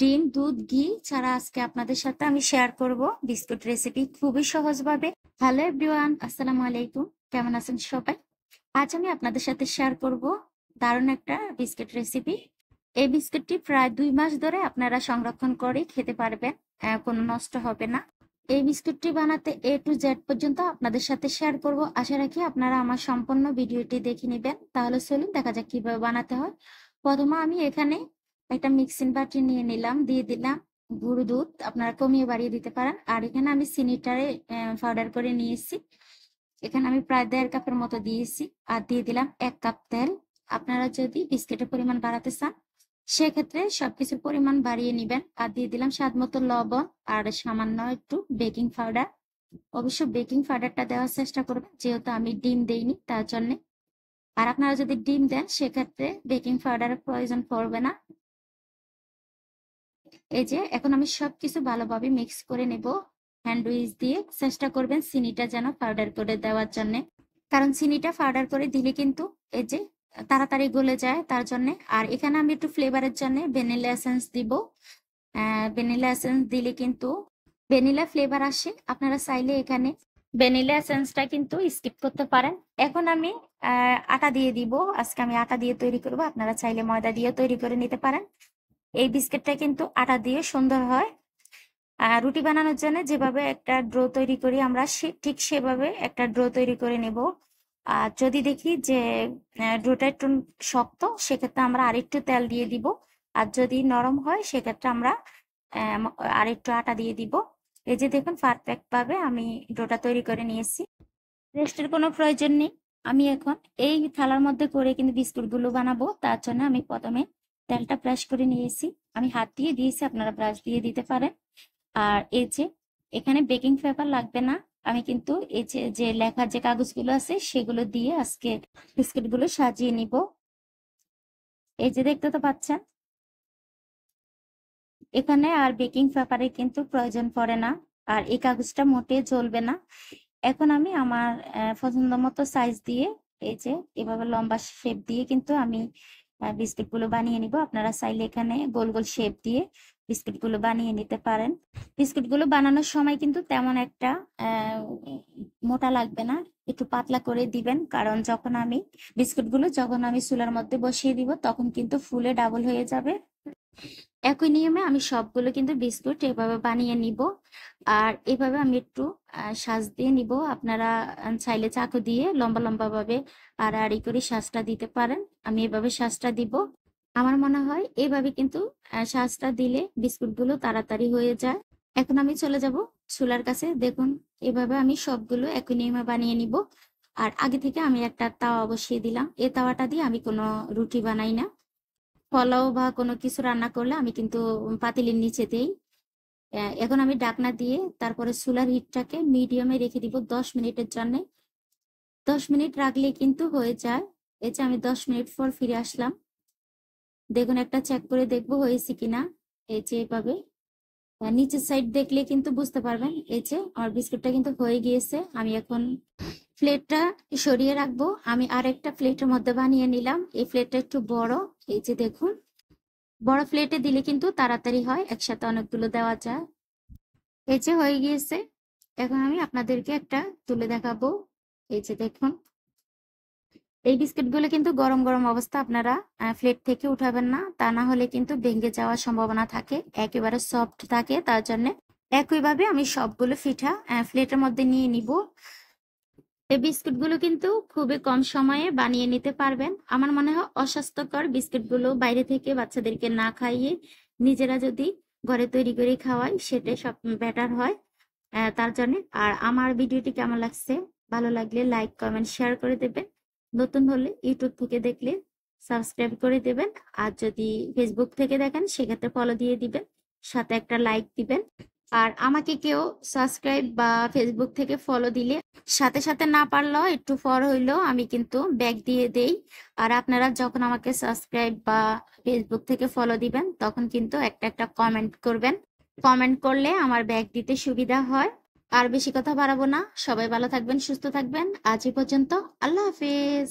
ডিম, দুধ, ঘি ছাড়া আজকে আপনাদের সাথে আমি শেয়ার করব বিস্কুট রেসিপি খুবই সহজভাবে। হ্যালো এভরিওয়ান, আসসালামু আলাইকুম। কেমন আছেন সবাই? আজ আমি আপনাদের সাথে শেয়ার করব দারুণ একটা বিস্কুট রেসিপি। এই বিস্কুটটি প্রায় 2 মাস ধরে আপনারা সংরক্ষণ করে খেতে পারবেন, কোনো নষ্ট হবে না। এই বিস্কুটটি বানাতে A to Z পর্যন্ত আপনাদের সাথে শেয়ার করব। আশা রাখি আপনারা আমার সম্পূর্ণ ভিডিওটি দেখে নেবেন। তাহলে চলুন দেখা যাক কিভাবে বানাতে হয়। প্রথমে আমি এখানে একটা মিক্সিং বাটি নিয়ে নিলাম, দিয়ে দিলাম গুঁড়ো দুধ, আপনারা কমিয়ে বাড়িয়ে দিতে পারেন। আর এখানে আমি চিনিটারে পাউডার করে নিয়েছি। এখানে আমি প্রায় 1.5 কাপের মতো দিয়েছি। আর দিয়ে দিলাম 1 কাপ তেল। আপনারা যদি বিস্কিটের পরিমাণ বাড়াতে চান সেক্ষেত্রে সবকিছুর পরিমাণ বাড়িয়ে নিবেন। আর দিয়ে দিলাম স্বাদ মতো লবণ আর সামান্য একটু বেকিং পাউডার। অবশ্য বেকিং পাউডারটা দেওয়ার চেষ্টা করবেন, যেহেতু আমি ডিম দেইনি তার জন্য। আর আপনারা যদি ডিম দেন সেক্ষেত্রে বেকিং পাউডারের প্রয়োজন পড়বে না। এই যে এখন আমি সবকিছু ভালোভাবে মিক্স করে নেব হ্যান্ড উইচ দিয়ে। চেষ্টা করবেন চিনিটা যেন পাউডার করে দেওয়ার জন্য, কারণ চিনিটা পাউডার করে দিলে কিন্তু এই যে তাড়াতাড়ি গলে যায় তার জন্য। আর এখানে আমি একটু ফ্লেভারের জন্য ভ্যানিলা এসেন্স দিব। ভ্যানিলা এসেন্স দিলে কিন্তু ভ্যানিলা ফ্লেভার আসে। আপনারা চাইলে এখানে ভ্যানিলা এসেন্সটা কিন্তু স্কিপ করতে পারেন। এখন আমি আটা দিয়ে দিব। আজকে আমি আটা দিয়ে তৈরি করব, আপনারা চাইলে ময়দা দিয়ে তৈরি করে নিতে পারেন। এই বিস্কিটটা কিন্তু আটা দিয়ে সুন্দর হয়। রুটি বানানোর জন্য যেভাবে একটা ড্রো তৈরি করি আমরা, ঠিক সেভাবে একটা ড্রো তৈরি করে নেব। আর যদি দেখি যে ড্রোটা একটু শক্ত সেক্ষেত্রে আমরা আরেকটু তেল দিয়ে দিব। আর যদি নরম হয় সেক্ষেত্রে আমরা আরেকটু আটা দিয়ে দিব। এই যে দেখুন পারফেক্ট ভাবে আমি ড্রোটা তৈরি করে নিয়েছি। রেস্টের কোনো প্রয়োজন নেই। আমি এখন এই থালার মধ্যে করে কিন্তু বিস্কুটগুলো বানাবো। তার জন্য আমি প্রথমে তেলটা ব্রাশ করে নিয়েছি। আমি হাত দিয়ে দিয়েছি, আপনারা ব্রাশ দিয়ে দিতে পারেন। আর এই যে এখানে বেকিং পেপার লাগবে না, আমি কিন্তু এই যে লেখার যে কাগজগুলো আছে সেগুলো দিয়ে আজকে বিস্কুটগুলো সাজিয়ে নিব। এই যে দেখতে তো পাচ্ছেন, এখানে আর বেকিং পেপারের কিন্তু প্রয়োজন পড়ে না। আর এই কাগজটা মোটে জ্বলবে না। এখন আমি আমার পছন্দ মতো সাইজ দিয়ে এই যে এভাবে লম্বা শেপ দিয়ে কিন্তু আমি বিস্কুটগুলো বানিয়ে নিব। আপনারা চাইলে এখানে গোল গোল শেপ দিয়ে বিস্কুটগুলো বানিয়ে নিতে পারেন। বিস্কুটগুলো বানানোর সময় কিন্তু তেমন একটা মোটা লাগবে না, একটু পাতলা করে দিবেন। কারণ যখন আমি চুলার মধ্যে বসিয়ে দিব তখন কিন্তু ফুলে ডাবল হয়ে যাবে। একই নিয়মে আমি সবগুলো কিন্তু বিস্কুট এভাবে বানিয়ে নিব। আর এভাবে আমি একটু সাজ দিয়ে নিব। আপনারা চাইলে চাকু দিয়ে লম্বা লম্বা ভাবে আড়াআড়ি করে সাজটা দিতে পারেন। আমি এভাবে সাজটা দিব। আমার মনে হয় এভাবে কিন্তু সাজটা দিলে বিস্কুটগুলো তাড়াতাড়ি হয়ে যায়। এখন আমি চলে যাব চুলার কাছে। দেখুন এভাবে আমি সবগুলো একই নিয়মে বানিয়ে নিব। আর আগে থেকে আমি একটা তাওয়া বসিয়ে দিলাম। এই তাওয়াটা দিয়ে আমি কোনো রুটি বানাই না, পোলাও বা কোনো কিছু রান্না করলে আমি কিন্তু পাতিলের নিচে দেই। এখন আমি ঢাকনা দিয়ে তারপরে চুলার হিটটাকে মিডিয়ামে রেখে দিব 10 মিনিটের জন্য। 10 মিনিট রাখলে কিন্তু হয়ে যায়। এই যে আমি 10 মিনিট পর ফিরে আসলাম। দেখুন একটা চেক করে দেখবো হয়েছে কিনা। এই যে এভাবে নিচের সাইড দেখলে কিন্তু বুঝতে পারবেন। এই যে আমার বিস্কুটটা কিন্তু হয়ে গিয়েছে। আমি এখন প্লেটটা সরিয়ে রাখবো। আমি আরেকটা প্লেটের মধ্যে বানিয়ে নিলাম। এই প্লেটটা একটু বড়। এই যে দেখুন, বড় প্লেটে দিলে কিন্তু তাড়াতাড়ি হয়, একসাথে অনেকগুলো দেওয়া যায়। এই যে হয়ে গিয়েছে। এখন আমি আপনাদেরকে একটা তুলে দেখাবো। এই যে দেখুন, এই বিস্কুটগুলো কিন্তু গরম গরম অবস্থা আপনারা প্লেট থেকে উঠাবেন না, তা না হলে কিন্তু ভেঙে যাওয়ার সম্ভাবনা থাকে। একেবারে সফট থাকে, তার জন্য একইভাবে আমি সবগুলো পিঠা প্লেটের মধ্যে নিয়ে নিব। এই বিস্কুটগুলো কিন্তু খুবই কম সময়ে বানিয়ে নিতে পারবেন। আমার মনে হয় অস্বাস্থ্যকর বিস্কুটগুলো বাইরে থেকে বাচ্চাদেরকে না খাইয়ে নিজেরা যদি ঘরে তৈরি করে খাওয়াই সেটাই সব বেটার হয়। তার জন্য। আর আমার ভিডিওটি কেমন লাগছে, ভালো লাগলে লাইক কমেন্ট শেয়ার করে দেবেন। নতুন হলে ইউটিউব থেকে দেখলে সাবস্ক্রাইব করে দেবেন। আর যদি ফেসবুক থেকে দেখেন সেক্ষেত্রে ফলো দিয়ে দিবেন, সাথে একটা লাইক দিবেন। আর আমাকে কেউ সাবস্ক্রাইব বা ফেসবুক থেকে ফলো দিলে সাথে সাথে না পারলেও একটু পর হইলেও আমি কিন্তু ব্যাক দিয়ে দেই। আর আপনারা যখন আমাকে সাবস্ক্রাইব বা ফেসবুক থেকে ফলো দিবেন তখন কিন্তু একটা একটা কমেন্ট করবেন। কমেন্ট করলে আমার ব্যাক দিতে সুবিধা হয়। আর বেশি কথা বাড়াবো না, সবাই ভালো থাকবেন, সুস্থ থাকবেন। আজ এই পর্যন্ত, আল্লাহ হাফেজ।